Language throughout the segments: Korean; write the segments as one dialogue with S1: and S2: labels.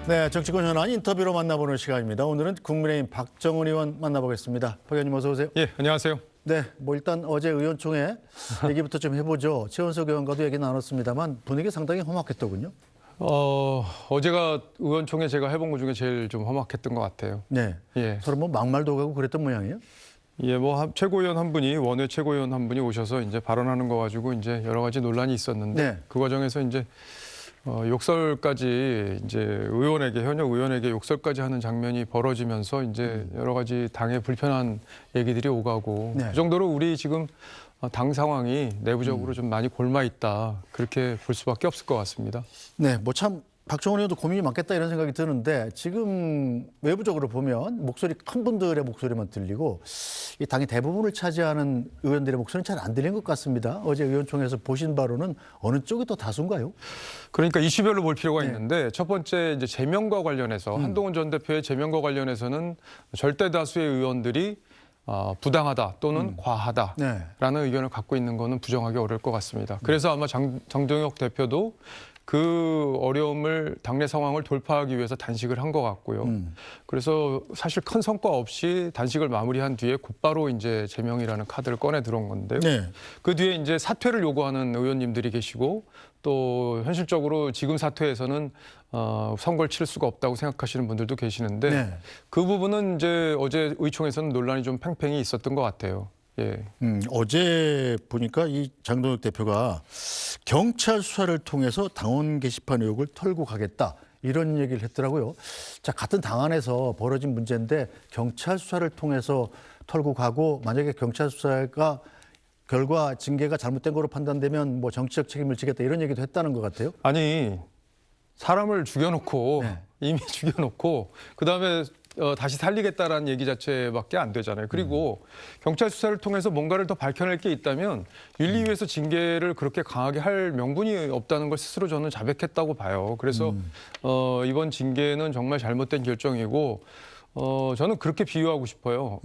S1: 네, 정치권 현안 인터뷰로 만나보는 시간입니다. 오늘은 국민의힘 박정은 의원 만나보겠습니다. 박 의원님 어서 오세요.
S2: 예, 안녕하세요.
S1: 네, 뭐 일단 어제 의원총회 얘기부터 좀 해보죠. 최원석 의원과도 얘기 나눴습니다만 분위기 상당히 험악했더군요.
S2: 어제가 의원총회 제가 해본 것 중에 제일 좀 험악했던 것 같아요.
S1: 네,
S2: 예,
S1: 서로 뭐 막말도 가고 그랬던 모양이에요.
S2: 예, 뭐 최고위원 한 분이 원외 최고위원 한 분이 오셔서 이제 발언하는 거 가지고 이제 여러 가지 논란이 있었는데
S1: 네.
S2: 그 과정에서 이제 욕설까지 이제 현역 의원에게 욕설까지 하는 장면이 벌어지면서 이제 여러 가지 당에 불편한 얘기들이 오가고
S1: 네.
S2: 그 정도로 우리 지금 당 상황이 내부적으로 좀 많이 골마 있다 그렇게 볼 수밖에 없을 것 같습니다.
S1: 네, 뭐 참 박정은 의원도 고민이 많겠다 이런 생각이 드는데 지금 외부적으로 보면 목소리 큰 분들의 목소리만 들리고 이 당의 대부분을 차지하는 의원들의 목소리는 잘 안 들리는 것 같습니다. 어제 의원총회에서 보신 바로는 어느 쪽이 더 다수인가요?
S2: 그러니까 이슈별로 볼 필요가
S1: 네.
S2: 있는데 첫 번째 이제 제명과 관련해서 한동훈 전 대표의 제명과 관련해서는 절대 다수의 의원들이 부당하다 또는 과하다라는
S1: 네.
S2: 의견을 갖고 있는 거는 부정하기 어려울 것 같습니다. 그래서 아마 정동혁 대표도 그 어려움을 당내 상황을 돌파하기 위해서 단식을 한 것 같고요. 그래서 사실 큰 성과 없이 단식을 마무리한 뒤에 곧바로 이제 제명이라는 카드를 꺼내 들어온 건데요.
S1: 네.
S2: 그 뒤에 이제 사퇴를 요구하는 의원님들이 계시고 또 현실적으로 지금 사퇴에서는 선거를 치를 수가 없다고 생각하시는 분들도 계시는데
S1: 네.
S2: 그 부분은 이제 어제 의총에서는 논란이 좀 팽팽히 있었던 것 같아요. 예.
S1: 어제 보니까 이 장동혁 대표가 경찰 수사를 통해서 당원 게시판 의혹을 털고 가겠다 이런 얘기를 했더라고요. 자, 같은 당 안에서 벌어진 문제인데 경찰 수사를 통해서 털고 가고 만약에 경찰 수사가 결과 징계가 잘못된 거로 판단되면 뭐 정치적 책임을 지겠다 이런 얘기도 했다는 것 같아요.
S2: 아니 사람을 죽여놓고
S1: 네.
S2: 이미 죽여놓고 그다음에 다시 살리겠다라는 얘기 자체밖에 안 되잖아요. 그리고 경찰 수사를 통해서 뭔가를 더 밝혀낼 게 있다면 윤리위에서 징계를 그렇게 강하게 할 명분이 없다는 걸 스스로 저는 자백했다고 봐요. 그래서 이번 징계는 정말 잘못된 결정이고 저는 그렇게 비유하고 싶어요.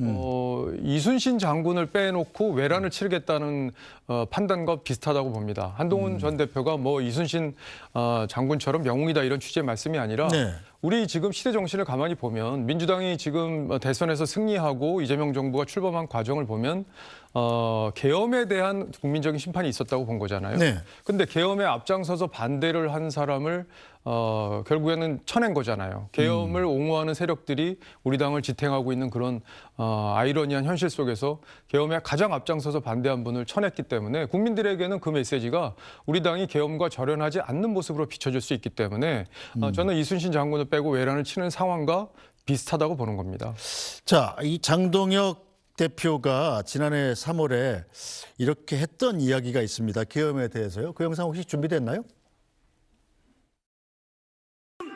S2: 이순신 장군을 빼놓고 외란을 치르겠다는 판단과 비슷하다고 봅니다. 한동훈 전 대표가 뭐 이순신 장군처럼 영웅이다 이런 취지의 말씀이 아니라
S1: 네.
S2: 우리 지금 시대 정신을 가만히 보면 민주당이 지금 대선에서 승리하고 이재명 정부가 출범한 과정을 보면 계엄에 대한 국민적인 심판이 있었다고 본 거잖아요.
S1: 네.
S2: 근데 계엄에 앞장서서 반대를 한 사람을 결국에는 쳐낸 거잖아요. 계엄을 옹호하는 세력들이 우리 당을 지탱하고 있는 그런 아이러니한 현실 속에서 계엄에 가장 앞장서서 반대한 분을 쳐냈기 때문에 국민들에게는 그 메시지가 우리 당이 계엄과 절연하지 않는 모습으로 비춰질 수 있기 때문에 저는 이순신 장군을 빼고 외란을 치는 상황과 비슷하다고 보는 겁니다.
S1: 자, 이 장동혁 대표가 지난해 3월에 이렇게 했던 이야기가 있습니다. 계엄에 대해서요. 그 영상 혹시 준비됐나요?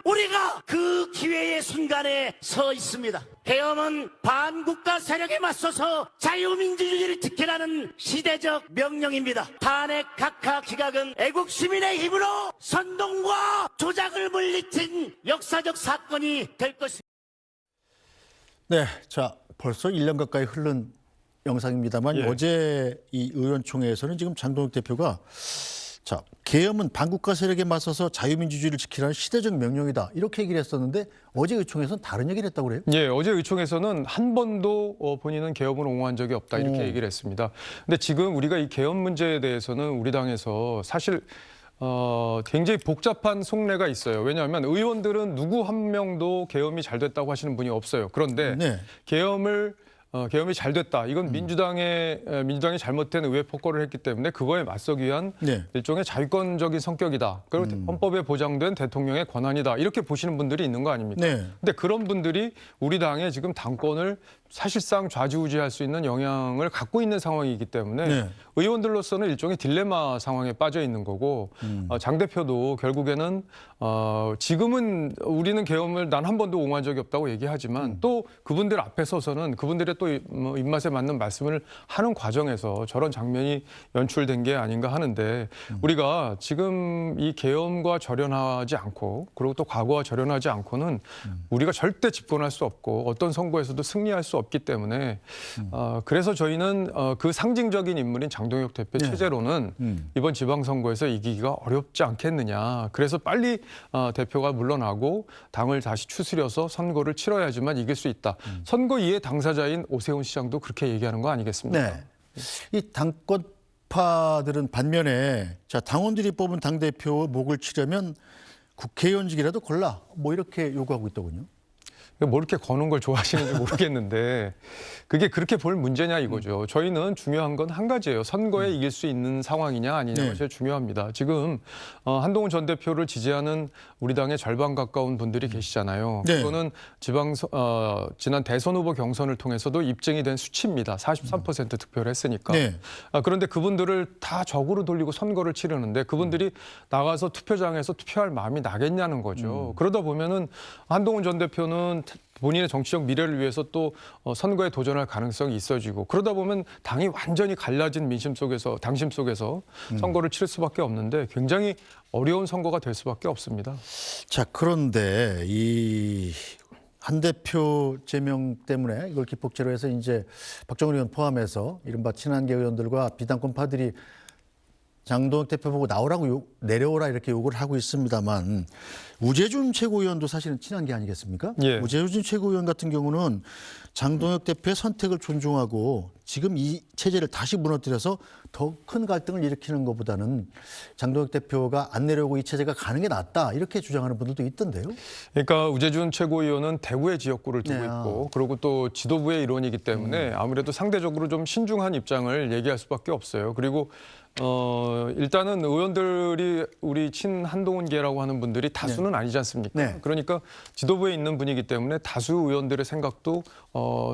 S3: 우리가 그 기회의 순간에 서 있습니다. 계엄은 반국가 세력에 맞서서 자유민주주의를 지키라는 시대적 명령입니다. 탄핵 각하 기각은 애국 시민의 힘으로 선동과 조작을 물리친 역사적 사건이 될 것입니다.
S1: 네, 자 벌써 1년 가까이 흐른 영상입니다만
S2: 예.
S1: 어제 이 의원총회에서는 지금 장동혁 대표가 자 계엄은 반국가 세력에 맞서서 자유민주주의를 지키라는 시대적 명령이다 이렇게 얘기를 했었는데 어제 의총에서는 다른 얘기를 했다고 그래요?
S2: 예, 어제 의총에서는 한 번도 본인은 계엄을 옹호한 적이 없다 이렇게 얘기를 했습니다. 근데 지금 우리가 이 계엄 문제에 대해서는 우리 당에서 사실 굉장히 복잡한 속내가 있어요. 왜냐하면 의원들은 누구 한 명도 계엄이 잘 됐다고 하시는 분이 없어요. 그런데
S1: 네.
S2: 계엄이 잘 됐다. 이건 민주당이 잘못된 의회 폭거를 했기 때문에 그거에 맞서기 위한
S1: 네.
S2: 일종의 자유권적인 성격이다. 그리고 헌법에 보장된 대통령의 권한이다. 이렇게 보시는 분들이 있는 거 아닙니까?
S1: 네.
S2: 근데 그런 분들이 우리 당의 지금 당권을 사실상 좌지우지할 수 있는 영향을 갖고 있는 상황이기 때문에
S1: 네.
S2: 의원들로서는 일종의 딜레마 상황에 빠져 있는 거고 장 대표도 결국에는 지금은 우리는 계엄을 난 한 번도 옹호한 적이 없다고 얘기하지만 또 그분들 앞에 서서는 그분들의 또 입맛에 맞는 말씀을 하는 과정에서 저런 장면이 연출된 게 아닌가 하는데 우리가 지금 이 계엄과 절연하지 않고 그리고 또 과거와 절연하지 않고는 우리가 절대 집권할 수 없고 어떤 선거에서도 승리할 수 없기 때문에 그래서 저희는 그 상징적인 인물인 장동혁 대표
S1: 네.
S2: 체제로는 이번 지방선거에서 이기기가 어렵지 않겠느냐. 그래서 빨리 대표가 물러나고 당을 다시 추스려서 선거를 치러야지만 이길 수 있다. 선거 이해 당사자인 오세훈 시장도 그렇게 얘기하는 거 아니겠습니까?
S1: 네. 이 당권파들은 반면에 자 당원들이 뽑은 당 대표 목을 치려면 국회의원직이라도 골라 뭐 이렇게 요구하고 있더군요.
S2: 뭐 이렇게 거는 걸 좋아하시는지 모르겠는데 그게 그렇게 볼 문제냐 이거죠. 저희는 중요한 건 한 가지예요. 선거에 이길 수 있는 상황이냐 아니냐가
S1: 네.
S2: 제일 중요합니다. 지금 한동훈 전 대표를 지지하는 우리 당의 절반 가까운 분들이 계시잖아요.
S1: 네.
S2: 그거는 지난 대선 후보 경선을 통해서도 입증이 된 수치입니다. 43% 득표를 했으니까.
S1: 네.
S2: 그런데 그분들을 다 적으로 돌리고 선거를 치르는데 그분들이 나가서 투표장에서 투표할 마음이 나겠냐는 거죠. 그러다 보면은 한동훈 전 대표는 본인의 정치적 미래를 위해서 또 선거에 도전할 가능성이 있어지고 그러다 보면 당이 완전히 갈라진 민심 속에서 당심 속에서 선거를 치를 수밖에 없는데 굉장히 어려운 선거가 될 수밖에 없습니다.
S1: 자 그런데 이 한 대표 제명 때문에 이걸 기폭제로 해서 이제 박정훈 의원 포함해서 이른바 친한계 의원들과 비당권파들이 장동혁 대표 보고 나오라고 내려오라 이렇게 요구를 하고 있습니다만 우재준 최고위원도 사실은 친한계 아니겠습니까?
S2: 예.
S1: 우재준 최고위원 같은 경우는 장동혁 대표의 선택을 존중하고 지금 이 체제를 다시 무너뜨려서 더 큰 갈등을 일으키는 것보다는 장동혁 대표가 안 내려오고 이 체제가 가는 게 낫다 이렇게 주장하는 분들도 있던데요.
S2: 그러니까 우재준 최고위원은 대구의 지역구를 두고
S1: 네.
S2: 있고 그리고 또 지도부의 일원이기 때문에 아무래도 상대적으로 좀 신중한 입장을 얘기할 수밖에 없어요. 그리고 일단은 의원들이 우리 친한동훈계라고 하는 분들이 다수는 아니지 않습니까?
S1: 네.
S2: 그러니까 지도부에 있는 분이기 때문에 다수 의원들의 생각도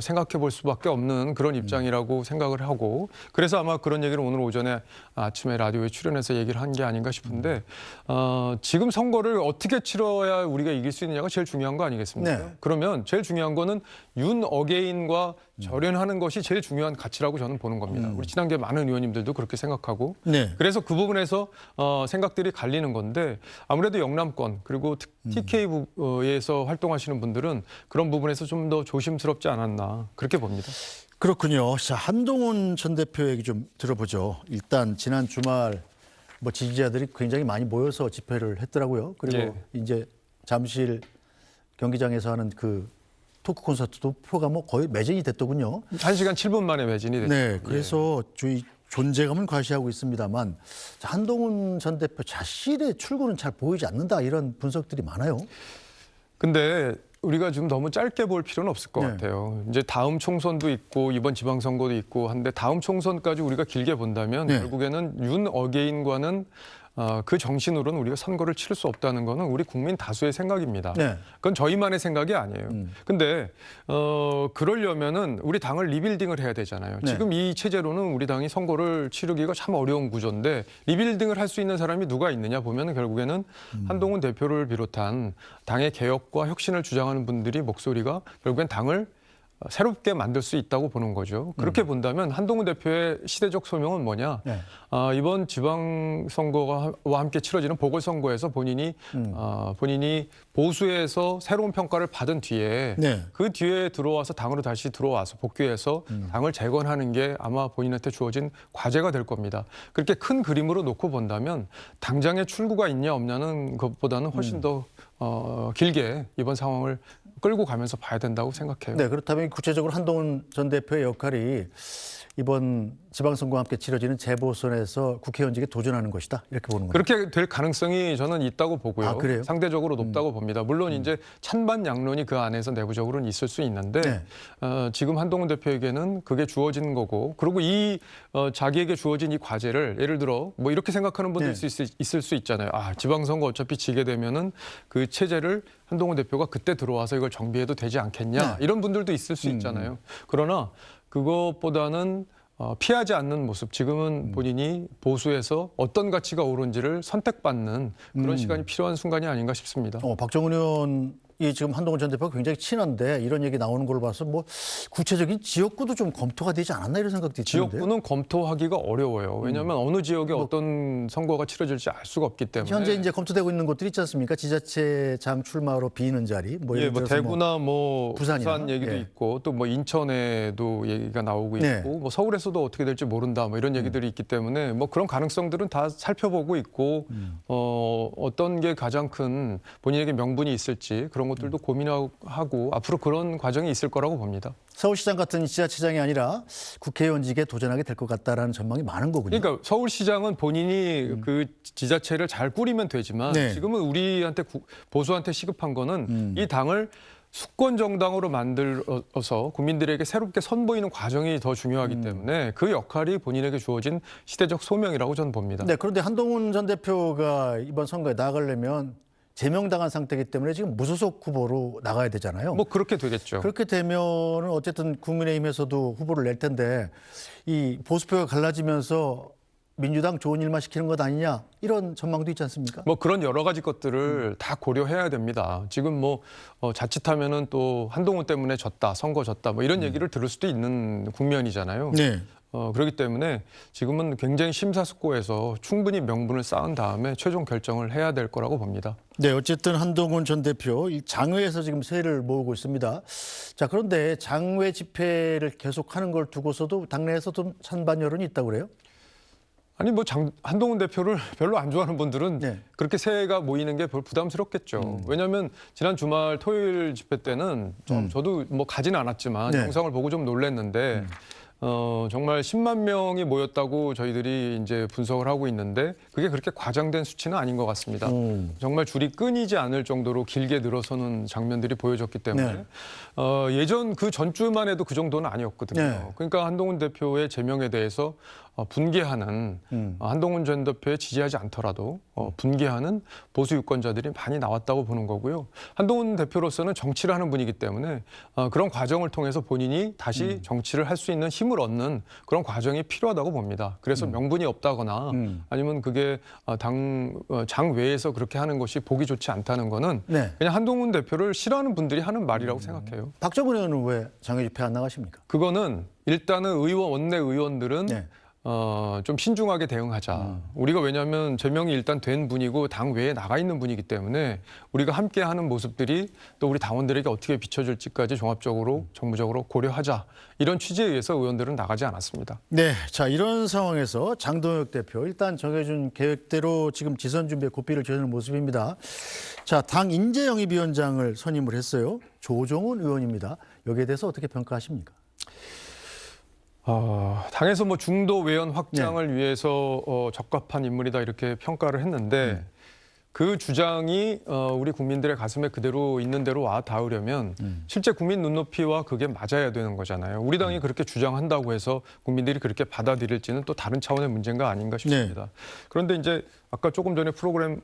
S2: 생각해 볼 수밖에 없는 그런 입장이라고 생각을 하고 그래서 아마 그런 얘기를 오늘 오전에 아침에 라디오에 출연해서 얘기를 한 게 아닌가 싶은데 지금 선거를 어떻게 치러야 우리가 이길 수 있느냐가 제일 중요한 거 아니겠습니까?
S1: 네.
S2: 그러면 제일 중요한 거는 윤 어게인과 절연하는 것이 제일 중요한 가치라고 저는 보는 겁니다. 우리 친한계 많은 의원님들도 그렇게 생각하고
S1: 네.
S2: 그래서 그 부분에서 생각들이 갈리는 건데 아무래도 영남권 그리고 TK에서 활동하시는 분들은 그런 부분에서 좀 더 조심스럽지 않았나 그렇게 봅니다.
S1: 그렇군요. 자, 한동훈 전 대표 얘기 좀 들어보죠. 일단 지난 주말 뭐 지지자들이 굉장히 많이 모여서 집회를 했더라고요. 그리고
S2: 예.
S1: 이제 잠실 경기장에서 하는 그 토크 콘서트도 표가 뭐 거의 매진이 됐더군요.
S2: 1시간 7분 만에 매진이 됐죠.
S1: 네, 그래서 저희 존재감은 과시하고 있습니다만 한동훈 전 대표 자신의 출구는 잘 보이지 않는다 이런 분석들이 많아요.
S2: 근데 우리가 지금 너무 짧게 볼 필요는 없을 것
S1: 네.
S2: 같아요. 이제 다음 총선도 있고 이번 지방선거도 있고 한데 다음 총선까지 우리가 길게 본다면
S1: 네.
S2: 결국에는 윤 어게인과는 그 정신으로는 우리가 선거를 치를 수 없다는 거는 우리 국민 다수의 생각입니다.
S1: 네.
S2: 그건 저희만의 생각이 아니에요. 근데 그러려면은 우리 당을 리빌딩을 해야 되잖아요.
S1: 네.
S2: 지금 이 체제로는 우리 당이 선거를 치르기가 참 어려운 구조인데 리빌딩을 할 수 있는 사람이 누가 있느냐 보면은 결국에는 한동훈 대표를 비롯한 당의 개혁과 혁신을 주장하는 분들이 목소리가 결국엔 당을 새롭게 만들 수 있다고 보는 거죠. 그렇게 본다면 한동훈 대표의 시대적 소명은 뭐냐?
S1: 네.
S2: 이번 지방선거와 함께 치러지는 보궐선거에서 본인이 보수에서 새로운 평가를 받은 뒤에
S1: 네.
S2: 그 뒤에 들어와서 당으로 다시 들어와서 복귀해서 당을 재건하는 게 아마 본인한테 주어진 과제가 될 겁니다. 그렇게 큰 그림으로 놓고 본다면 당장의 출구가 있냐 없냐는 것보다는 훨씬 더 길게 이번 상황을 끌고 가면서 봐야 된다고 생각해요.
S1: 네, 그렇다면 구체적으로 한동훈 전 대표의 역할이 이번 지방선거와 함께 치러지는 재보선에서 국회의원직에 도전하는 것이다. 이렇게 보는 거죠.
S2: 그렇게 될 가능성이 저는 있다고 보고요.
S1: 아, 그래요?
S2: 상대적으로 높다고 봅니다. 물론 이제 찬반 양론이 그 안에서 내부적으로는 있을 수 있는데
S1: 네.
S2: 지금 한동훈 대표에게는 그게 주어진 거고 그리고 이 자기에게 주어진 이 과제를 예를 들어 뭐 이렇게 생각하는 분들
S1: 네.
S2: 있을 수 있잖아요. 지방선거 어차피 지게 되면은 그 체제를 한동훈 대표가 그때 들어와서 이걸 정비해도 되지 않겠냐
S1: 네.
S2: 이런 분들도 있을 수 있잖아요. 그러나 그것보다는 피하지 않는 모습. 지금은 본인이 보수에서 어떤 가치가 옳은지를 선택받는 그런 시간이 필요한 순간이 아닌가 싶습니다.
S1: 박정훈 의원 이 지금 한동훈 전 대표가 굉장히 친한데 이런 얘기 나오는 걸 봐서 뭐 구체적인 지역구도 좀 검토가 되지 않았나 이런 생각도 드는데.
S2: 지역구는 검토하기가 어려워요. 왜냐하면 어느 지역에 어떤 선거가 치러질지 알 수가 없기 때문에.
S1: 현재 이제 검토되고 있는 곳들이 있지 않습니까? 지자체장 출마로 비는 자리. 뭐
S2: 예,
S1: 예를
S2: 뭐
S1: 들어서
S2: 대구나 뭐
S1: 부산이나,
S2: 부산 얘기도
S1: 예.
S2: 있고 또 뭐 인천에도 얘기가 나오고
S1: 네.
S2: 있고 뭐 서울에서도 어떻게 될지 모른다 뭐 이런 얘기들이 있기 때문에 뭐 그런 가능성들은 다 살펴보고 있고 어떤 게 가장 큰 본인에게 명분이 있을지 그런 것들도 고민하고 앞으로 그런 과정이 있을 거라고 봅니다.
S1: 서울시장 같은 지자체장이 아니라 국회의원직에 도전하게 될 것 같다라는 전망이 많은 거군요.
S2: 그러니까 서울시장은 본인이 그 지자체를 잘 꾸리면 되지만
S1: 네.
S2: 지금은 우리한테 보수한테 시급한 거는 이 당을 수권 정당으로 만들어서 국민들에게 새롭게 선보이는 과정이 더 중요하기 때문에 그 역할이 본인에게 주어진 시대적 소명이라고 저는 봅니다.
S1: 네, 그런데 한동훈 전 대표가 이번 선거에 나가려면 제명당한 상태이기 때문에 지금 무소속 후보로 나가야 되잖아요.
S2: 뭐 그렇게 되겠죠.
S1: 그렇게 되면은 어쨌든 국민의힘에서도 후보를 낼 텐데 이 보수표가 갈라지면서 민주당 좋은 일만 시키는 것 아니냐 이런 전망도 있지 않습니까?
S2: 뭐 그런 여러 가지 것들을 다 고려해야 됩니다. 지금 뭐 자칫하면은 또 한동훈 때문에 졌다, 선거 졌다, 뭐 이런 얘기를 들을 수도 있는 국면이잖아요.
S1: 네.
S2: 그렇기 때문에 지금은 굉장히 심사숙고해서 충분히 명분을 쌓은 다음에 최종 결정을 해야 될 거라고 봅니다.
S1: 네, 어쨌든 한동훈 전 대표 이 장외에서 지금 세를 모으고 있습니다. 자, 그런데 장외 집회를 계속하는 걸 두고서도 당내에서 좀 찬반 여론이 있다고 그래요?
S2: 아니 뭐 한동훈 대표를 별로 안 좋아하는 분들은
S1: 네.
S2: 그렇게 세가 모이는 게 별 부담스럽겠죠. 왜냐하면 지난 주말 토요일 집회 때는 저도 뭐 가지는 않았지만
S1: 네.
S2: 영상을 보고 좀 놀랐는데 정말 10만 명이 모였다고 저희들이 이제 분석을 하고 있는데 그게 그렇게 과장된 수치는 아닌 것 같습니다. 정말 줄이 끊이지 않을 정도로 길게 늘어서는 장면들이 보여졌기 때문에
S1: 네.
S2: 예전 그 전주만 해도 그 정도는 아니었거든요.
S1: 네.
S2: 그러니까 한동훈 대표의 제명에 대해서 분개하는 한동훈 전 대표에 지지하지 않더라도 분개하는 보수 유권자들이 많이 나왔다고 보는 거고요. 한동훈 대표로서는 정치를 하는 분이기 때문에 그런 과정을 통해서 본인이 다시 정치를 할 수 있는 힘을 얻는 그런 과정이 필요하다고 봅니다. 그래서 명분이 없다거나 아니면 그게 장 외에서 그렇게 하는 것이 보기 좋지 않다는 거는
S1: 네.
S2: 그냥 한동훈 대표를 싫어하는 분들이 하는 말이라고 생각해요.
S1: 박정훈 의원은 왜 장외 집회 안 나가십니까?
S2: 그거는 일단은 원내 의원들은
S1: 네.
S2: 좀 신중하게 대응하자. 우리가 왜냐하면 제명이 일단 된 분이고 당 외에 나가 있는 분이기 때문에 우리가 함께하는 모습들이 또 우리 당원들에게 어떻게 비춰질지까지 종합적으로 정무적으로 고려하자. 이런 취지에 의해서 의원들은 나가지 않았습니다.
S1: 네, 자 이런 상황에서 장동혁 대표 일단 정해준 계획대로 지금 지선 준비에 고삐를 겨누는 모습입니다. 자, 당 인재영입위원장을 선임을 했어요. 조정훈 의원입니다. 여기에 대해서 어떻게 평가하십니까?
S2: 당에서 뭐 중도 외연 확장을 위해서 적합한 인물이다 이렇게 평가를 했는데 그 주장이 우리 국민들의 가슴에 그대로 있는 대로 와 닿으려면 실제 국민 눈높이와 그게 맞아야 되는 거잖아요. 우리 당이 그렇게 주장한다고 해서 국민들이 그렇게 받아들일지는 또 다른 차원의 문제가 아닌가 싶습니다. 그런데 이제 아까 조금 전에 프로그램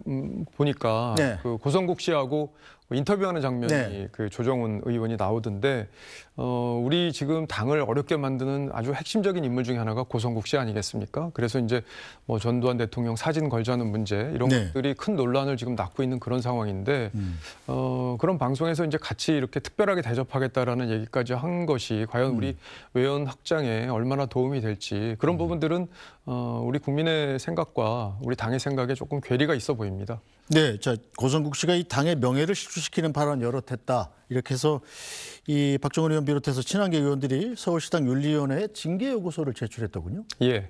S2: 보니까
S1: 네.
S2: 그 고성국 씨하고 인터뷰하는 장면이
S1: 네.
S2: 그 조정훈 의원이 나오던데 우리 지금 당을 어렵게 만드는 아주 핵심적인 인물 중에 하나가 고성국 씨 아니겠습니까? 그래서 이제 뭐 전두환 대통령 사진 걸자는 문제 이런
S1: 네.
S2: 것들이 큰 논란을 지금 낳고 있는 그런 상황인데 그런 방송에서 이제 같이 이렇게 특별하게 대접하겠다라는 얘기까지 한 것이 과연 우리 외연 확장에 얼마나 도움이 될지 그런 부분들은 우리 국민의 생각과 우리 당의 생각에 조금 괴리가 있어 보입니다.
S1: 네, 자 고성국 씨가 이 당의 명예를 실추시키는 발언 여러 했다. 이렇게 해서 이 박정훈 의원 비롯해서 친한계 의원들이 서울시당 윤리위원회에 징계 요구서를 제출했더군요.
S2: 예.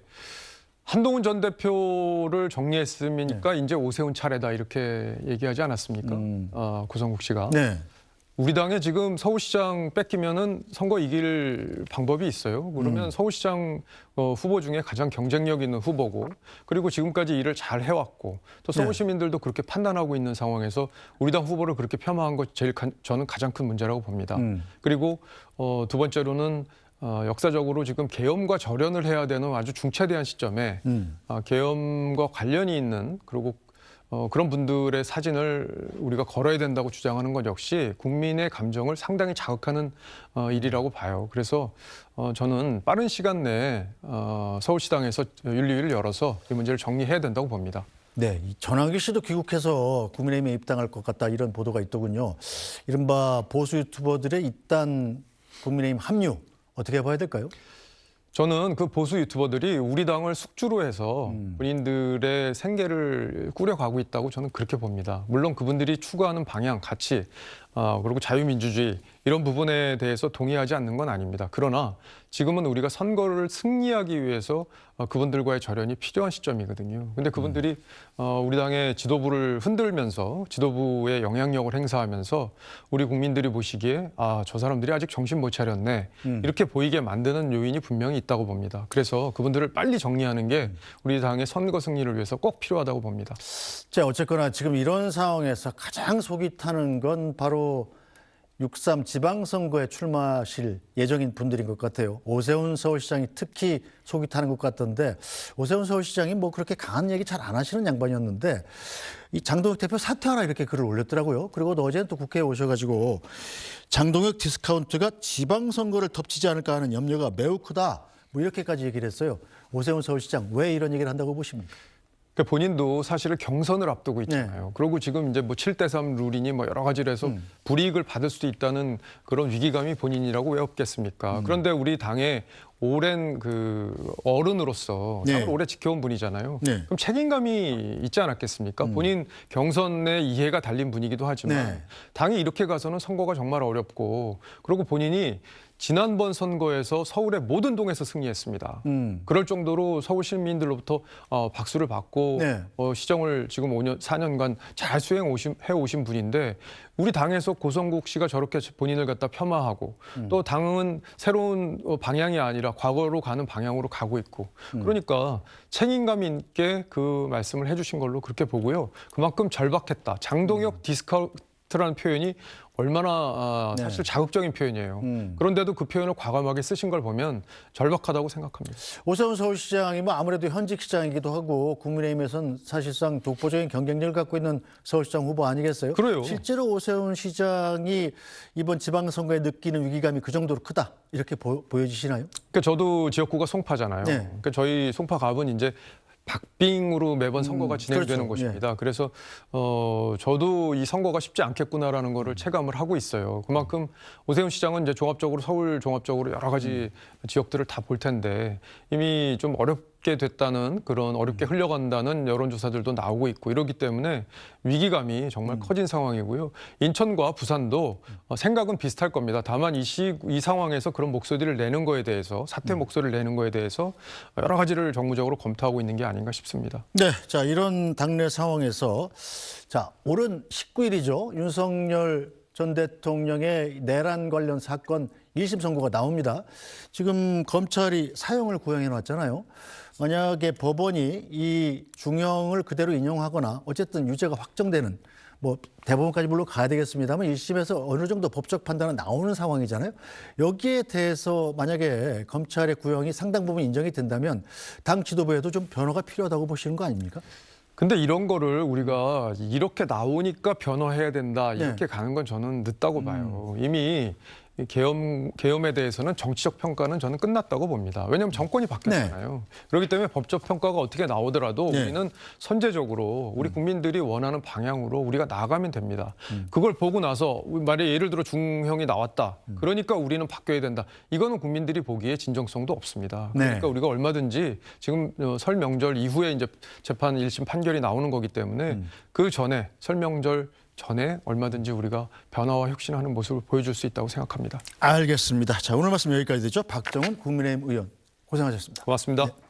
S2: 한동훈 전 대표를 정리했으니까 이제 오세훈 차례다 이렇게 얘기하지 않았습니까? 고성국 씨가.
S1: 네.
S2: 우리 당에 지금 서울시장 뺏기면은 선거 이길 방법이 있어요. 그러면 서울시장 후보 중에 가장 경쟁력 있는 후보고 그리고 지금까지 일을 잘 해왔고 또 서울 시민들도 그렇게 판단하고 있는 상황에서 우리 당 후보를 그렇게 폄하한 것 저는 가장 큰 문제라고 봅니다. 그리고 두 번째로는 역사적으로 지금 계엄과 절연을 해야 되는 아주 중차대한 시점에 계엄과 관련이 있는 그리고 그런 분들의 사진을 우리가 걸어야 된다고 주장하는 것 역시 국민의 감정을 상당히 자극하는 일이라고 봐요. 그래서 저는 빠른 시간 내에 서울시당에서 윤리위를 열어서 이 문제를 정리해야 된다고 봅니다.
S1: 네, 이 전환기 씨도 귀국해서 국민의힘에 입당할 것 같다 이런 보도가 있더군요. 이른바 보수 유튜버들의 이딴 국민의힘 합류 어떻게 봐야 될까요?
S2: 저는 그 보수 유튜버들이 우리 당을 숙주로 해서 본인들의 생계를 꾸려가고 있다고 저는 그렇게 봅니다. 물론 그분들이 추구하는 방향, 가치, 그리고 자유민주주의 이런 부분에 대해서 동의하지 않는 건 아닙니다. 그러나 지금은 우리가 선거를 승리하기 위해서 그분들과의 절연이 필요한 시점이거든요. 근데 그분들이 우리 당의 지도부를 흔들면서 지도부의 영향력을 행사하면서 우리 국민들이 보시기에 저 사람들이 아직 정신 못 차렸네. 이렇게 보이게 만드는 요인이 분명히 있다고 봅니다. 그래서 그분들을 빨리 정리하는 게 우리 당의 선거 승리를 위해서 꼭 필요하다고 봅니다.
S1: 자, 어쨌거나 지금 이런 상황에서 가장 속이 타는 건 바로 6.3 지방선거에 출마하실 예정인 분들인 것 같아요. 오세훈 서울시장이 특히 속이 타는 것 같던데 오세훈 서울시장이 뭐 그렇게 강한 얘기 잘 안 하시는 양반이었는데 이 장동혁 대표 사퇴하라 이렇게 글을 올렸더라고요. 그리고 어제는 또 국회에 오셔가지고 장동혁 디스카운트가 지방선거를 덮치지 않을까 하는 염려가 매우 크다. 뭐 이렇게까지 얘기를 했어요. 오세훈 서울시장 왜 이런 얘기를 한다고 보십니까?
S2: 그러니까 본인도 사실은 경선을 앞두고 있잖아요. 그리고 지금 이제 뭐 7대3 룰이니 뭐 여러 가지로 해서 불이익을 받을 수도 있다는 그런 위기감이 본인이라고 왜 없겠습니까? 그런데 우리 당의 오랜 그 어른으로서 당을 오래 지켜온 분이잖아요. 그럼 책임감이 있지 않았겠습니까? 본인 경선에 이해가 달린 분이기도 하지만 당이 이렇게 가서는 선거가 정말 어렵고 그리고 본인이 지난번 선거에서 서울의 모든 동에서 승리했습니다. 그럴 정도로 서울 시민들로부터 박수를 받고 시정을 지금 4년간 잘 수행해 오신 분인데 우리 당에서 고성국 씨가 저렇게 본인을 갖다 폄하하고 또 당은 새로운 방향이 아니라 과거로 가는 방향으로 가고 있고 그러니까 책임감 있게 그 말씀을 해주신 걸로 그렇게 보고요. 그만큼 절박했다. 장동혁 디스카운트라는 표현이 얼마나 사실 자극적인 표현이에요. 그런데도 그 표현을 과감하게 쓰신 걸 보면 절박하다고 생각합니다.
S1: 오세훈 서울시장이 뭐 아무래도 현직 시장이기도 하고 국민의힘에서는 사실상 독보적인 경쟁력을 갖고 있는 서울시장 후보 아니겠어요?
S2: 그래요.
S1: 실제로 오세훈 시장이 이번 지방선거에 느끼는 위기감이 그 정도로 크다 이렇게 보여지시나요?
S2: 그러니까 저도 지역구가 송파잖아요. 그러니까 저희 송파 갑은 이제 박빙으로 매번 선거가 진행되는 곳입니다. 그래서 저도 이 선거가 쉽지 않겠구나라는 거를 체감을 하고 있어요. 그만큼 오세훈 시장은 이제 종합적으로 서울 종합적으로 여러 가지 지역들을 다 볼 텐데 이미 좀 어렵게 됐다는 그런 어렵게 흘려간다는 여론조사들도 나오고 있고 이러기 때문에 위기감이 정말 커진 상황이고요. 인천과 부산도 생각은 비슷할 겁니다. 다만 이 상황에서 그런 목소리를 내는 거에 대해서 사퇴 목소리를 내는 거에 대해서 여러 가지를 정무적으로 검토하고 있는 게 아닌가 싶습니다.
S1: 네, 자 이런 당내 상황에서 자 오는 19일이죠. 윤석열 전 대통령의 내란 관련 사건 1심 선고가 나옵니다. 지금 검찰이 사형을 구형해 놨잖아요. 만약에 법원이 이 중형을 그대로 인용하거나 어쨌든 유죄가 확정되는 뭐 대법원까지 물론 가야 되겠습니다만 1심에서 어느 정도 법적 판단은 나오는 상황이잖아요. 여기에 대해서 만약에 검찰의 구형이 상당 부분 인정이 된다면 당 지도부에도 좀 변화가 필요하다고 보시는 거 아닙니까?
S2: 근데 이런 거를 우리가 이렇게 나오니까 변화해야 된다 이렇게 가는 건 저는 늦다고 봐요. 이미 계엄에 대해서는 정치적 평가는 저는 끝났다고 봅니다. 왜냐하면 정권이 바뀌었잖아요. 그렇기 때문에 법적 평가가 어떻게 나오더라도 우리는 선제적으로 우리 국민들이 원하는 방향으로 우리가 나아가면 됩니다. 그걸 보고 나서 만약에 예를 들어 중형이 나왔다. 그러니까 우리는 바뀌어야 된다. 이거는 국민들이 보기에 진정성도 없습니다. 그러니까 우리가 얼마든지 지금 설 명절 이후에 이제 재판 1심 판결이 나오는 거기 때문에 그 전에 설 명절 전에 얼마든지 우리가 변화와 혁신하는 모습을 보여줄 수 있다고 생각합니다.
S1: 알겠습니다. 자 오늘 말씀 여기까지 듣죠. 박정훈 국민의힘 의원 고생하셨습니다.
S2: 고맙습니다.